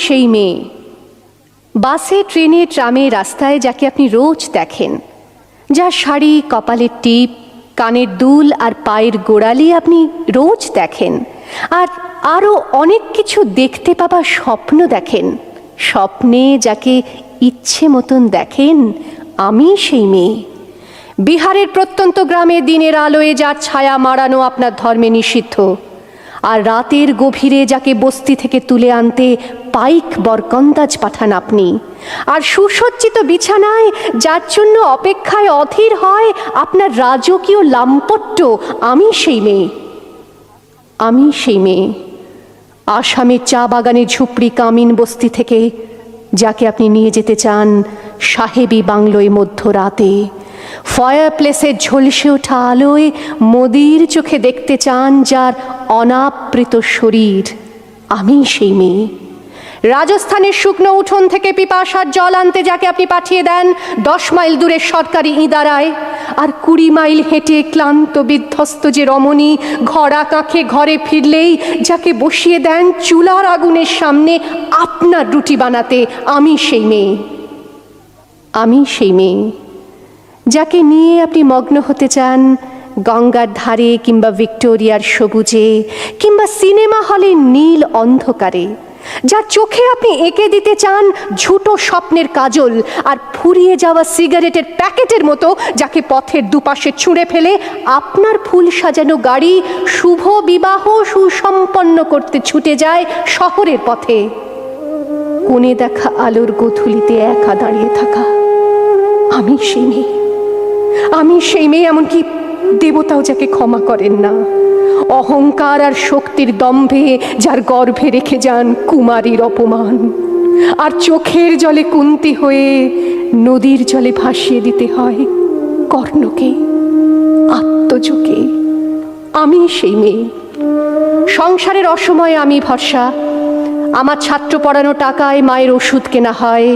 সেই মেয়ে। বাসে, ট্রেনে, ট্রামে, রাস্তায় যাকে আপনি রোজ দেখেন, যার শাড়ি, কপালের টিপ, কানের দুল আর পায়ের গোড়ালি আপনি রোজ দেখেন, আর আরও অনেক কিছু দেখতে পাবার স্বপ্ন দেখেন। স্বপ্নে যাকে ইচ্ছে মতন দেখেন, আমি সেই মেয়ে। বিহারের প্রত্যন্ত গ্রামে দিনের আলোয় যার ছায়া মাড়ানো আপনার ধর্মে নিষিদ্ধ, আর রাতের গভীরে যাকে বস্তি থেকে তুলে আনতে পাইক বরকন্দাজ পাঠান আপনি, আর সুসজ্জিত বিছানায় যার জন্য অপেক্ষায় অধীর হয় আপনার রাজকীয় লাম্পট্য, আমি সেই মেয়ে। আমি সেই মেয়ে। আসামের চা বাগানের ঝুপড়ি কামিন বস্তি থেকে যাকে আপনি নিয়ে যেতে চান সাহেবী বাংলোয় মধ্যরাতে, ফায়ার প্লেসের ঝলসে ওঠা আলোয় মোদির চোখে দেখতে চান যার অনাবৃত শরীর, আমি সেই মেয়ে। রাজস্থানের শুকনো উঠোন থেকে পিপাসার জল আনতে যাকে আপনি পাঠিয়ে দেন 10 মাইল দূরের সরকারি ইদারায়, আর 20 মাইল হেঁটে ক্লান্ত বিধ্বস্ত যে রমণী ঘরা কাঁখে ঘরে ফিরলেই যাকে বসিয়ে দেন চুলার আগুনের সামনে আপনার রুটি বানাতে, আমি সেই মেয়ে। আমি সেই মেয়ে যাকে নিয়ে আপনি মগ্ন হতে চান গঙ্গার ধারে, কিংবা ভিক্টোরিয়ার সবুজে, কিংবা সিনেমা হলের নীল অন্ধকারে, যার চোখে আপনি এঁকে দিতে চান ঝুটো স্বপ্নের কাজল, আর ফুরিয়ে যাওয়া সিগারেটের প্যাকেটের মতো যাকে পথের দুপাশে ছুঁড়ে ফেলে আপনার ফুল সাজানো গাড়ি শুভ বিবাহ সুসম্পন্ন করতে ছুটে যায় শহরের পথে। কোণে দেখা আলোর গোধূলিতে একা দাঁড়িয়ে থাকা, আমি সেই মেয়ে। আমি সেই মেয়ে, এমনকি দেবতাও যাকে ক্ষমা করেন না। অহংকার আর শক্তির দম্ভে যার গর্ভে রেখে যান কুমারীর অপমান, আর চোখের জলে কুন্তি হয়ে নদীর জলে ভাসিয়ে দিতে হয় কর্ণকে, আত্মজকে। আমি সেই মেয়ে। সংসারের অসময়ে আমি ভরসা। আমার ছাত্র পড়ানো টাকায় মায়ের ওষুধ কেনা হয়,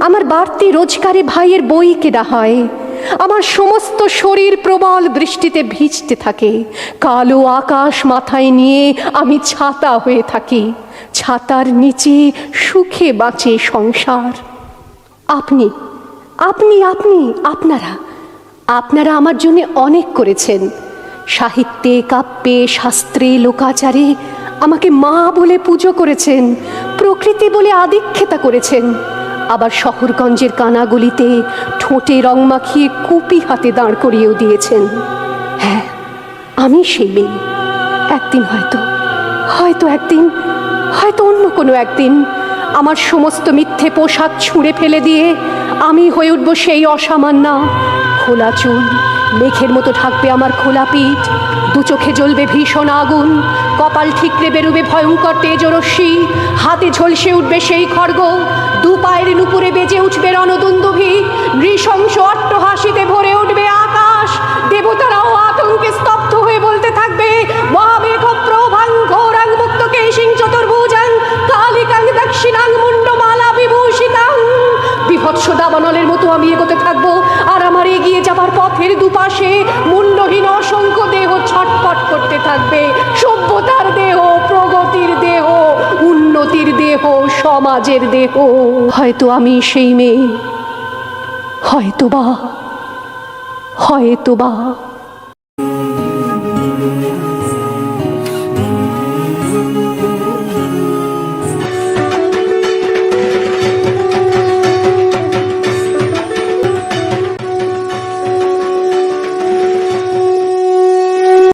আমার বাড়তি রোজগারে ভাইয়ের বই কেনা হয়, আমার সমস্ত শরীর প্রবল বৃষ্টিতে ভিজতে থাকে, কালো আকাশ মাথায় নিয়ে আমি ছাতা হয়ে থাকি, ছাতার নিচে সুখে বাঁচে সংসার। আপনি আপনি আপনি আপনারা আপনারা আমার জন্য অনেক করেছেন। সাহিত্যে, কাব্যে, শাস্ত্রে, লোকাচারে আমাকে মা বলে পুজো করেছেন, প্রকৃতি বলে আদিক্ষেতা করেছেন। আবার শহরগঞ্জের কানাগলিতে ঠোঁটে রং মাখিয়ে কুপি হাতে দাঁড় করিয়েও দিয়েছেন। হ্যাঁ, আমি সেই মেয়ে। একদিন হয়তো অন্য কোনো একদিন আমার সমস্ত মিথ্যে পোশাক ছুঁড়ে ফেলে দিয়ে আমি হয়ে উঠব সেই অসামান্যা। খোলা চুল মেঘের মতো ঢাকবে আমার খোলা পিঠ, দু চোখে জ্বলবে ভীষণ আগুন, কপাল ঠিকরে বেরোবে ভয়ঙ্কর তেজরশ্মি, হাতে ঝলসে উঠবে সেই খড়গ, দু পায়ের নুপুরে বেজে উঠবে রণদুন্দুভি, নৃশংস অট্টহাসিতে ভরে উঠবে আকাশ। দেবতারাও আতঙ্কে স্তব্ধ হয়ে বলতে থাকবে, মহামেঘ প্রভাং ঘোরাং মুক্ত কেশিং চতুর্ভুজাং কালিকাং দক্ষিণাং মুন্ডমালা বিভূষিতাং। বিভৎস দাবানলের মতো আমি এগোতে থাকবো, আর আমার এগিয়ে যাবার পথের দুপাশে মুন্ডহীন অসংখ্য দেহ ছটফট করতে থাকবে। সভ্যতার দেহ, প্রগতির দেহ, উন্নতির দেহ, সমাজের দেহ। হয়তো আমি সেই মেয়ে, হয়তোবা।